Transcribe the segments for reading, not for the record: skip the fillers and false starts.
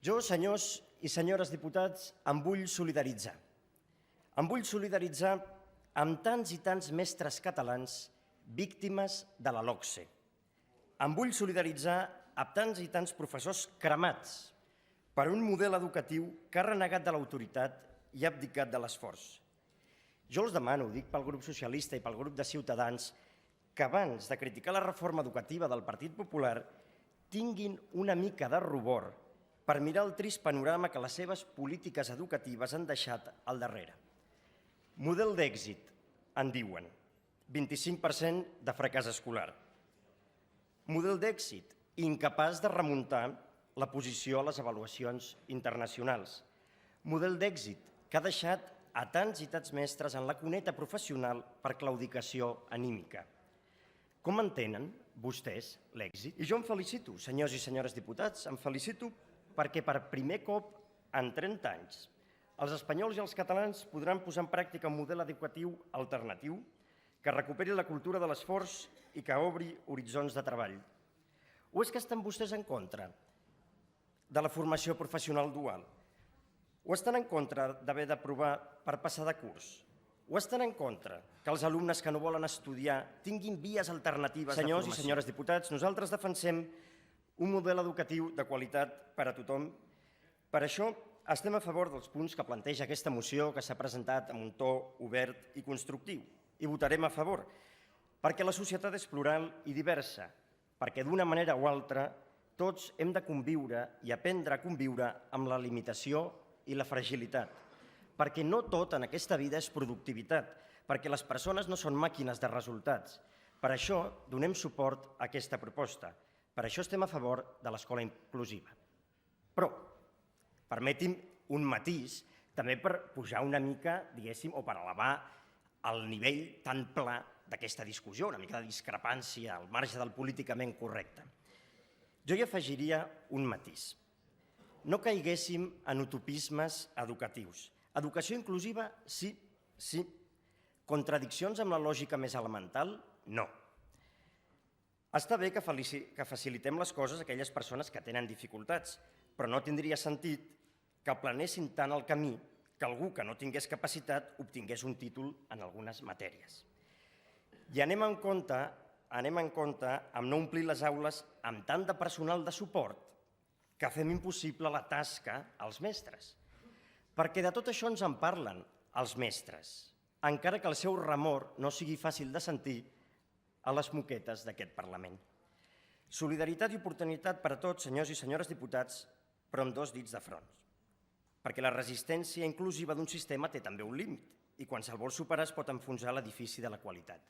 Jo, senyors i senyores diputats, em vull solidaritzar. Em vull solidaritzar amb tants i tants mestres catalans víctimes de la LOCSE. Em vull solidaritzar amb tants i tants professors cremats per un model educatiu que ha renegat de l'autoritat i ha abdicat de l'esforç. Jo els demano, dic pel grup socialista i pel grup de Ciutadans, que abans de criticar la reforma educativa del Partit Popular tinguin una mica de rubor per mirar el trist panorama que les seves polítiques educatives han deixat al darrere. Model d'èxit, en diuen, 25% de fracàs escolar. Model d'èxit, incapaç de remuntar la posició a les avaluacions internacionals. Model d'èxit, que ha deixat a tants i tants mestres en la cuneta professional per claudicació anímica. Com entenen vostès l'èxit? I jo em felicito, senyors i senyores diputats, em felicito perquè per primer cop en 30 anys els espanyols i els catalans podran posar en pràctica un model educatiu alternatiu que recuperi la cultura de l'esforç i que obri horitzons de treball. O és que estan vostès en contra de la formació professional dual? O estan en contra d'haver d'aprovar per passar de curs? O estan en contra que els alumnes que no volen estudiar tinguin vies alternatives de formació? Senyors i senyores diputats, nosaltres defensem un model educatiu de qualitat per a tothom. Per això estem a favor dels punts que planteja aquesta moció que s'ha presentat amb un to obert i constructiu. I votarem a favor, perquè la societat és plural i diversa, perquè d'una manera o altra tots hem de conviure i aprendre a conviure amb la limitació i la fragilitat, perquè no tot en aquesta vida és productivitat, perquè les persones no són màquines de resultats. Per això donem suport a aquesta proposta. Per això estem a favor de l'escola inclusiva. Però permeti'm un matís també per pujar una mica, diguéssim, o per elevar el nivell tan pla d'aquesta discussió, una mica de discrepància al marge del políticament correcte. Jo hi afegiria un matís. No caiguéssim en utopismes educatius. Educació inclusiva, sí, sí. Contradiccions amb la lògica més elemental, no. Està bé que facilitem les coses a aquelles persones que tenen dificultats, però no tindria sentit que aplanessin tant el camí que algú que no tingués capacitat obtingués un títol en algunes matèries. I anem en compte amb no omplir les aules amb tant de personal de suport que fem impossible la tasca als mestres. Perquè de tot això ens en parlen els mestres, encara que el seu remor no sigui fàcil de sentir a les moquetes d'aquest Parlament. Solidaritat i oportunitat per a tots, senyors i senyores diputats, però amb dos dits de front. Perquè la resistència inclusiva d'un sistema té també un límit i quan se'l vol superar es pot enfonsar l'edifici de la qualitat.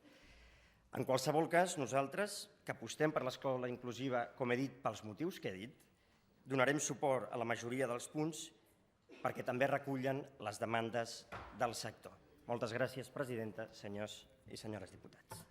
En qualsevol cas, nosaltres, que apostem per l'escola inclusiva, com he dit, pels motius que he dit, donarem suport a la majoria dels punts perquè també recullen les demandes del sector. Moltes gràcies, presidenta, senyors i senyores diputats.